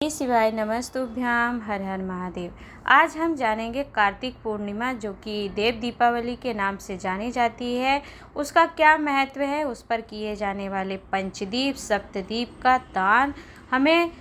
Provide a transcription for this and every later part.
श्री शिवाय नमस्तुभ्याम, हर हर महादेव। आज हम जानेंगे कार्तिक पूर्णिमा, जो कि देव दीपावली के नाम से जानी जाती है, उसका क्या महत्व है, उस पर किए जाने वाले पंचदीप सप्तदीप का दान, हमें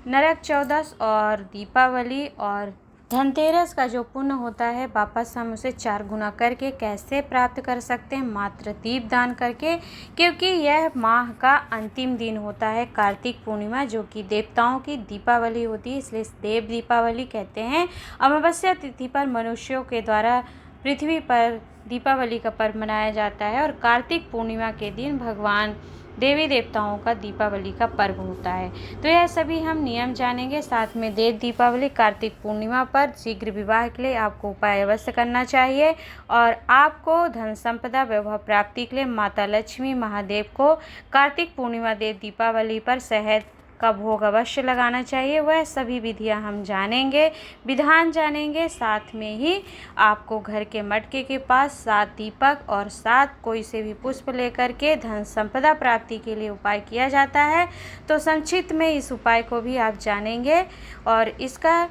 नरक चौदस और दीपावली और धनतेरस का जो पुण्य होता है वापस हम उसे 4 गुना करके कैसे प्राप्त कर सकते हैं, मात्र दीप दान करके। क्योंकि यह माह का अंतिम दिन होता है कार्तिक पूर्णिमा, जो कि देवताओं की दीपावली होती है, इसलिए देव दीपावली कहते हैं। अमावस्या तिथि पर मनुष्यों के द्वारा पृथ्वी पर दीपावली का पर्व मनाया जाता है और कार्तिक पूर्णिमा के दिन भगवान देवी देवताओं का दीपावली का पर्व होता है। तो यह सभी हम नियम जानेंगे। साथ में देव दीपावली कार्तिक पूर्णिमा पर शीघ्र विवाह के लिए आपको उपाय अवश्य करना चाहिए और आपको धन संपदा वैभव प्राप्ति के लिए माता लक्ष्मी महादेव को कार्तिक पूर्णिमा देव दीपावली पर शहद का भोग अवश्य लगाना चाहिए। वह सभी विधियां हम जानेंगे, विधान जानेंगे। साथ में ही आपको घर के मटके के पास 7 दीपक और 7 कोई से भी पुष्प लेकर के धन संपदा प्राप्ति के लिए उपाय किया जाता है। तो संक्षिप्त में इस उपाय को भी आप जानेंगे और इसका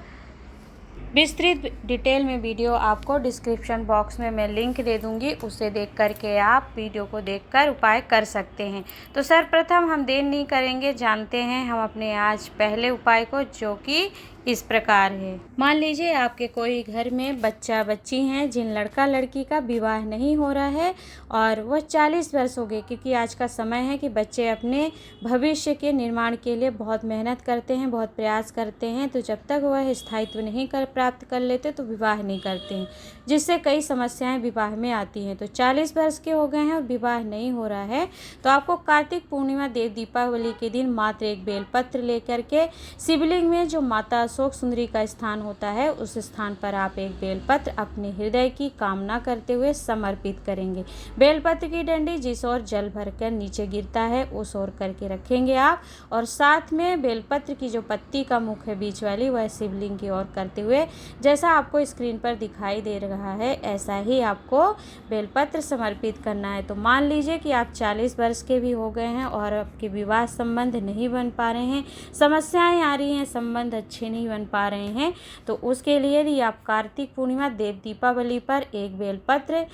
विस्तृत डिटेल में वीडियो आपको डिस्क्रिप्शन बॉक्स में मैं लिंक दे दूंगी, उसे देख करके आप वीडियो को देखकर उपाय कर सकते हैं। तो सर्वप्रथम हम देर नहीं करेंगे, जानते हैं हम अपने आज पहले उपाय को, जो कि इस प्रकार है। मान लीजिए आपके कोई घर में बच्चा बच्ची हैं जिन लड़का लड़की का विवाह नहीं हो रहा है और वह 40 वर्ष हो गए, क्योंकि आज का समय है कि बच्चे अपने भविष्य के निर्माण के लिए बहुत मेहनत करते हैं, बहुत प्रयास करते हैं। तो जब तक वह स्थायित्व नहीं प्राप्त कर लेते तो विवाह नहीं करते हैं, जिससे कई समस्याएं विवाह में आती हैं। तो 40 वर्ष के हो गए हैं और विवाह नहीं हो रहा है, तो आपको कार्तिक पूर्णिमा देव दीपावली के दिन मात्र एक बेलपत्र लेकर के शिवलिंग में जो माता अशोक सुंदरी का स्थान होता है, उस स्थान पर आप एक बेलपत्र अपने हृदय की कामना करते हुए समर्पित करेंगे। बेलपत्र की डंडी जिस ओर जल भरकर नीचे गिरता है उस ओर करके रखेंगे आप, और साथ में बेलपत्र की जो पत्ती का मुख है बीच वाली, वह शिवलिंग की ओर करते हुए, जैसा आपको स्क्रीन पर दिखाई दे रहा है, ऐसा ही आपको बेलपत्र समर्पित करना है। तो मान लीजिए कि आप 40 वर्ष के भी हो गए हैं और आपके विवाह संबंध नहीं बन पा रहे हैं, समस्याएं आ रही हैं, संबंध अच्छे नहीं बन पा रहे हैं, तो उसके लिए यदि आप कार्तिक पूर्णिमा देव दीपावली पर एक बेलपत्र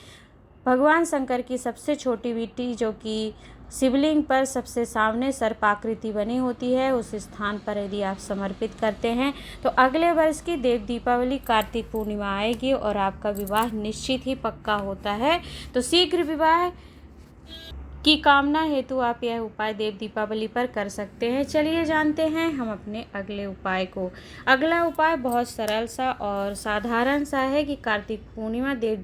भगवान शंकर की सबसे छोटी बेटी, जो कि शिवलिंग पर सबसे सामने सर्पाकृति बनी होती है, उस स्थान पर यदि आप समर्पित करते हैं, तो अगले वर्ष की देव दीपावली कार्तिक पूर्णिमा आएगी और आपका विवाह निश्चित ही पक्का होता है। तो शीघ्र विवाह की कामना हेतु आप यह उपाय देव दीपावली पर कर सकते हैं। चलिए जानते हैं हम अपने अगले उपाय को। अगला उपाय बहुत सरल सा और साधारण सा है कि कार्तिक पूर्णिमा देव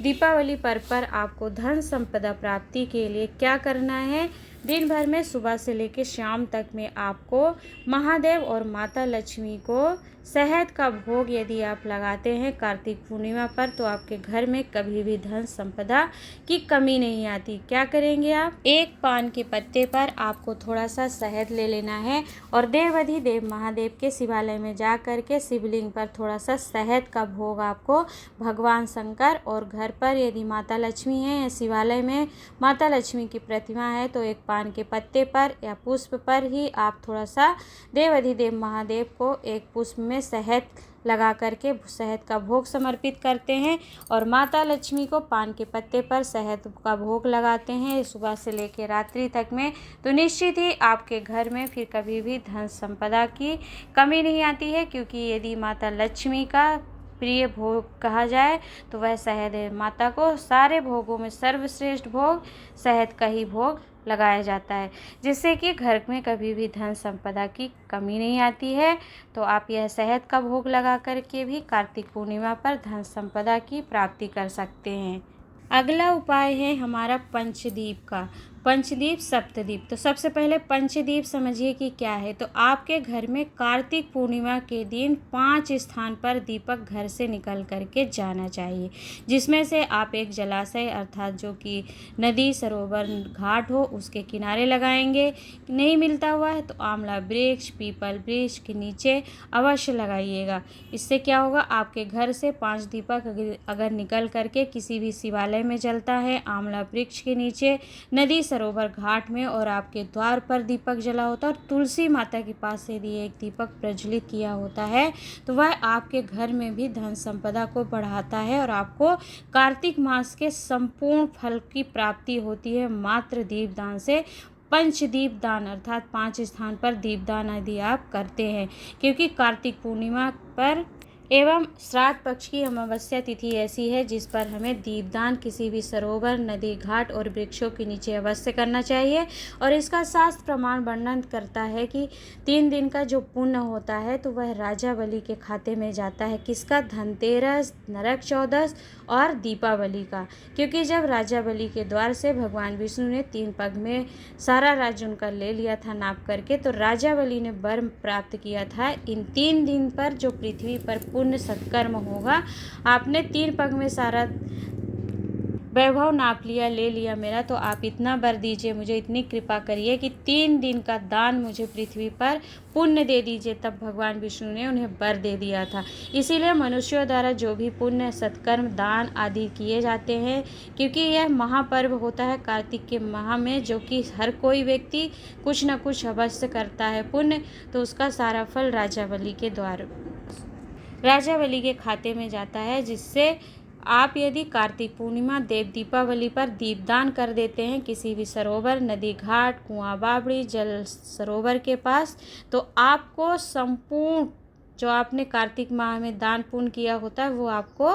दीपावली पर्व पर आपको धन संपदा प्राप्ति के लिए क्या करना है। दिन भर में सुबह से लेकर शाम तक में आपको महादेव और माता लक्ष्मी को शहद का भोग यदि आप लगाते हैं कार्तिक पूर्णिमा पर, तो आपके घर में कभी भी धन संपदा की कमी नहीं आती। क्या करेंगे आप, एक पान के पत्ते पर आपको थोड़ा सा शहद ले लेना है और देवाधिदेव महादेव के शिवालय में जा कर के शिवलिंग पर थोड़ा सा शहद का भोग आपको भगवान शंकर, और घर पर यदि माता लक्ष्मी है या शिवालय में माता लक्ष्मी की प्रतिमा है, तो एक पान के पत्ते पर या पुष्प पर ही आप थोड़ा सा देवाधिदेव महादेव को एक पुष्प में शहद लगा करके शहद का भोग समर्पित करते हैं और माता लक्ष्मी को पान के पत्ते पर शहद का भोग लगाते हैं सुबह से लेकर रात्रि तक में। तो निश्चित ही आपके घर में फिर कभी भी धन संपदा की कमी नहीं आती है, क्योंकि यदि माता लक्ष्मी का प्रिय भोग कहा जाए तो वह शहद है। माता को सारे भोगों में सर्वश्रेष्ठ भोग शहद का ही भोग लगाया जाता है, जिससे कि घर में कभी भी धन संपदा की कमी नहीं आती है। तो आप यह शहद का भोग लगा करके भी कार्तिक पूर्णिमा पर धन संपदा की प्राप्ति कर सकते हैं। अगला उपाय है हमारा पंचदीप का, पंचदीप सप्तदीप। तो सबसे पहले पंचदीप समझिए कि क्या है। तो आपके घर में कार्तिक पूर्णिमा के दिन 5 स्थान पर दीपक घर से निकल करके जाना चाहिए, जिसमें से आप एक जलाशय अर्थात जो कि नदी सरोवर घाट हो उसके किनारे लगाएंगे। नहीं मिलता हुआ है तो आंवला वृक्ष पीपल वृक्ष के नीचे अवश्य लगाइएगा। इससे क्या होगा, आपके घर से 5 दीपक अगर निकल करके किसी भी शिवालय में जलता है, आंवला वृक्ष के नीचे, नदी सरोवर घाट में और आपके द्वार पर दीपक जला होता है और तुलसी माता के पास यदि एक दीपक प्रज्वलित किया होता है तो वह आपके घर में भी धन संपदा को बढ़ाता है और आपको कार्तिक मास के संपूर्ण फल की प्राप्ति होती है मात्र दीपदान से। पंचदीप दान अर्थात 5 स्थान पर दीपदान यदि आप करते हैं, क्योंकि कार्तिक पूर्णिमा पर एवं श्राद्ध पक्ष की अमावस्या तिथि ऐसी है जिस पर हमें दीपदान किसी भी सरोवर, नदी, घाट और वृक्षों के नीचे अवश्य करना चाहिए। और इसका शास्त्र प्रमाण वर्णन करता है कि 3 दिन का जो पुण्य होता है तो वह राजा बलि के खाते में जाता है। किसका? धनतेरस, नरक चौदस और दीपावली का। क्योंकि जब राजा बलि के द्वार से भगवान विष्णु ने 3 पग में सारा राज्य उनका ले लिया था नाप करके, तो राजा बलि ने वर प्राप्त किया था इन 3 दिन पर जो पृथ्वी पर पुण्य सत्कर्म होगा। आपने 3 पग में सारा वैभव नाप लिया, ले लिया मेरा, तो आप इतना वर दीजिए, मुझे इतनी कृपा करिए कि 3 दिन का दान मुझे पृथ्वी पर पुण्य दे दीजिए। तब भगवान विष्णु ने उन्हें वर दे दिया था। इसीलिए मनुष्यों द्वारा जो भी पुण्य, सत्कर्म, दान आदि किए जाते हैं, क्योंकि यह महापर्व होता है कार्तिक के माह में, जो कि हर कोई व्यक्ति कुछ न कुछ अवश्य करता है पुण्य, तो उसका सारा फल राजा बलि के खाते में जाता है। जिससे आप यदि कार्तिक पूर्णिमा, देव दीपावली पर दीपदान कर देते हैं किसी भी सरोवर, नदी, घाट, कुआं, बावड़ी, जल सरोवर के पास, तो आपको संपूर्ण जो आपने कार्तिक माह में दान पुण्य किया होता है वो आपको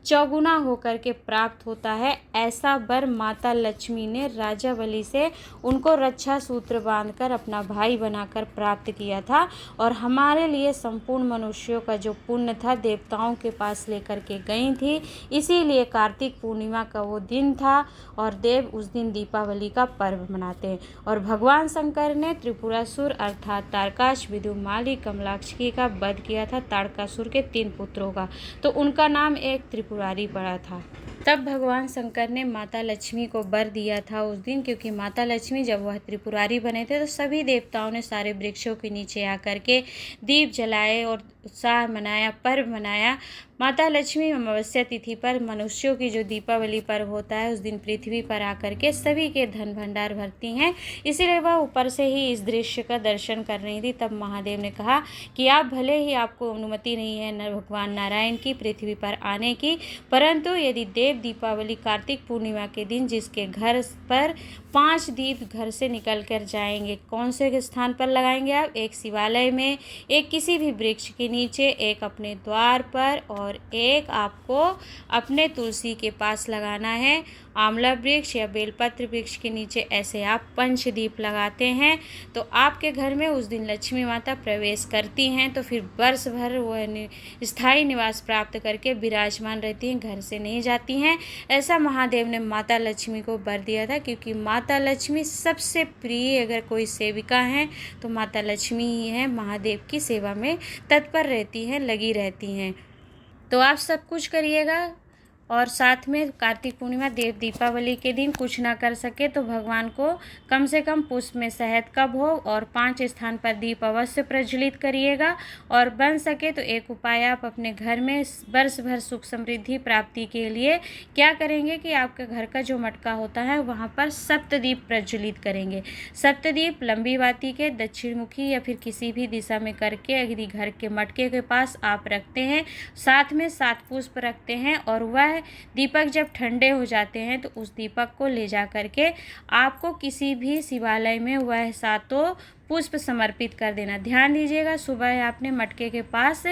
चौगुना होकर के प्राप्त होता है। ऐसा वर माता लक्ष्मी ने राजा बलि से उनको रक्षा सूत्र बांधकर अपना भाई बनाकर प्राप्त किया था। और हमारे लिए संपूर्ण मनुष्यों का जो पुण्य था देवताओं के पास लेकर के गई थी। इसीलिए कार्तिक पूर्णिमा का वो दिन था और देव उस दिन दीपावली का पर्व मनाते हैं। और भगवान शंकर ने त्रिपुरासुर अर्थात तारकाश, विदुमाली, कमलाक्षी का वध किया था, तारकासुर के 3 पुत्रों का, तो उनका नाम एक त्रिपुरारी पड़ा था। तब भगवान शंकर ने माता लक्ष्मी को वर दिया था उस दिन, क्योंकि माता लक्ष्मी जब वह त्रिपुरारी बने थे तो सभी देवताओं ने सारे वृक्षों के नीचे आकर के दीप जलाए और उत्साह मनाया, पर्व मनाया। माता लक्ष्मी अमावस्या तिथि पर मनुष्यों की जो दीपावली पर्व होता है उस दिन पृथ्वी पर आकर के सभी के धन भंडार भरती हैं। इसीलिए वह ऊपर से ही इस दृश्य का दर्शन कर रही थी। तब महादेव ने कहा कि आप भले ही आपको अनुमति नहीं है भगवान नारायण की पृथ्वी पर आने की, परंतु यदि देव दीपावली कार्तिक पूर्णिमा के दिन जिसके घर पर 5 दीप घर से निकल कर जाएंगे, कौन से स्थान पर लगाएंगे आप? एक शिवालय में, एक किसी भी वृक्ष के नीचे, एक अपने द्वार पर और एक आपको अपने तुलसी के पास लगाना है। आंवला वृक्ष या बेलपत्र वृक्ष के नीचे ऐसे आप पंचदीप लगाते हैं तो आपके घर में उस दिन लक्ष्मी माता प्रवेश करती हैं। तो फिर वर्ष भर वह स्थायी निवास प्राप्त करके विराजमान रहती हैं, घर से नहीं जाती हैं। ऐसा महादेव ने माता लक्ष्मी को वर दिया था, क्योंकि माता लक्ष्मी सबसे प्रिय अगर कोई सेविका हैं तो माता लक्ष्मी ही हैं। महादेव की सेवा में तत्पर रहती हैं, लगी रहती हैं। तो आप सब कुछ करिएगा। और साथ में कार्तिक पूर्णिमा, देव दीपावली के दिन कुछ ना कर सके तो भगवान को कम से कम पुष्प में शहद का भोग और 5 स्थान पर दीप अवश्य प्रज्वलित करिएगा। और बन सके तो एक उपाय आप अपने घर में वर्ष भर सुख समृद्धि प्राप्ति के लिए क्या करेंगे कि आपके घर का जो मटका होता है वहाँ पर सप्तदीप प्रज्वलित करेंगे। सप्तदीप लंबी बाती के दक्षिण मुखी या फिर किसी भी दिशा में करके यदि घर के मटके के पास आप रखते हैं, साथ में 7 पुष्प रखते हैं और वह दीपक जब ठंडे हो जाते हैं तो उस दीपक को ले जा करके आपको किसी भी शिवालय में वह 7 पुष्प समर्पित कर देना। ध्यान दीजिएगा, सुबह आपने मटके के पास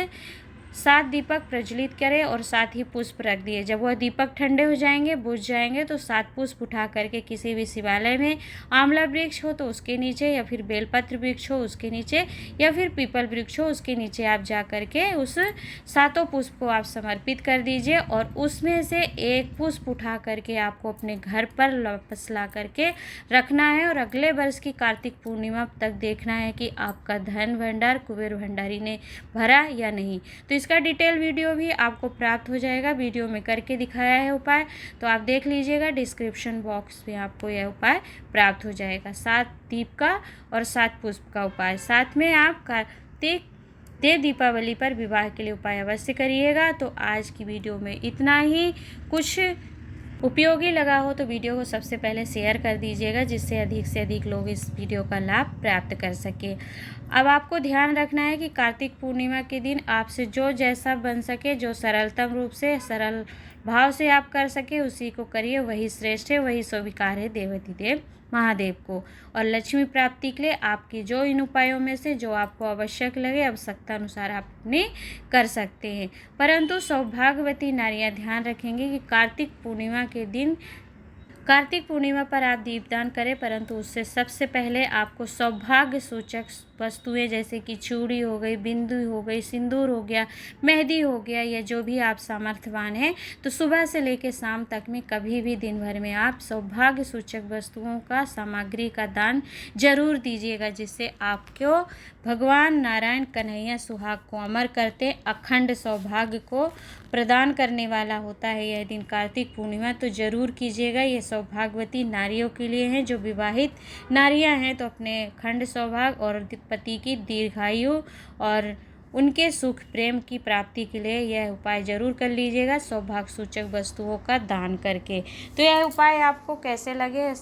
7 दीपक प्रज्वलित करें और 7 ही पुष्प रख दिए। जब वह दीपक ठंडे हो जाएंगे, बुझ जाएंगे, तो 7 पुष्प उठा करके किसी भी शिवालय में, आंवला वृक्ष हो तो उसके नीचे, या फिर बेलपत्र वृक्ष हो उसके नीचे, या फिर पीपल वृक्ष हो उसके नीचे आप जा करके उस 7 पुष्प को आप समर्पित कर दीजिए। और उसमें से एक पुष्प उठा करके आपको अपने घर पर वापस ला करके रखना है। और अगले वर्ष की कार्तिक पूर्णिमा तक देखना है कि आपका धन भंडार कुबेर भंडारी ने भरा या नहीं। तो इसका डिटेल वीडियो भी आपको प्राप्त हो जाएगा। वीडियो में करके दिखाया है उपाय, तो आप देख लीजिएगा, डिस्क्रिप्शन बॉक्स में आपको यह उपाय प्राप्त हो जाएगा। 7 दीप का और 7 पुष्प का उपाय। साथ में आप कार्तिक देव दीपावली पर विवाह के लिए उपाय अवश्य करिएगा। तो आज की वीडियो में इतना ही। कुछ उपयोगी लगा हो तो वीडियो को सबसे पहले शेयर कर दीजिएगा, जिससे अधिक से अधिक लोग इस वीडियो का लाभ प्राप्त कर सके। अब आपको ध्यान रखना है कि कार्तिक पूर्णिमा के दिन आपसे जो जैसा बन सके, जो सरलतम रूप से सरल भाव से आप कर सके उसी को करिए, वही श्रेष्ठ है, वही स्वीकार है देवती देव महादेव को। और लक्ष्मी प्राप्ति के लिए आपकी जो इन उपायों में से जो आपको आवश्यक लगे आवश्यकता अनुसार आप अपने कर सकते हैं। परंतु सौभाग्यवती नारियां ध्यान रखेंगे कि कार्तिक पूर्णिमा पर आप दीपदान करें, परंतु उससे सबसे पहले आपको सौभाग्य सूचक वस्तुएं जैसे कि चूड़ी हो गई, बिंदी हो गई, सिंदूर हो गया, मेहंदी हो गया, या जो भी आप सामर्थ्यवान हैं, तो सुबह से लेकर शाम तक में कभी भी दिन भर में आप सौभाग्य सूचक वस्तुओं का सामग्री का दान जरूर दीजिएगा, जिससे आपको भगवान नारायण कन्हैया सुहाग को अमर करते अखंड सौभाग्य को प्रदान करने वाला होता है यह दिन कार्तिक पूर्णिमा। तो जरूर कीजिएगा। ये सौभाग्यवती नारियों के लिए हैं, जो विवाहित नारियां हैं तो अपने अखंड सौभाग्य और पति की दीर्घायु और उनके सुख प्रेम की प्राप्ति के लिए यह उपाय जरूर कर लीजिएगा, सौभाग्य सूचक वस्तुओं का दान करके। तो यह उपाय आपको कैसे लगे,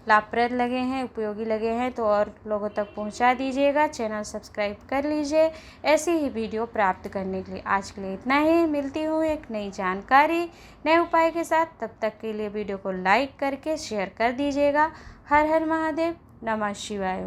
लाभप्रद लगे हैं, उपयोगी लगे हैं तो और लोगों तक पहुंचा दीजिएगा। चैनल सब्सक्राइब कर लीजिए ऐसी ही वीडियो प्राप्त करने के लिए। आज के लिए इतना ही, मिलती हूँ एक नई जानकारी नए उपाय के साथ। तब तक के लिए वीडियो को लाइक करके शेयर कर दीजिएगा। हर हर महादेव, नमः शिवाय।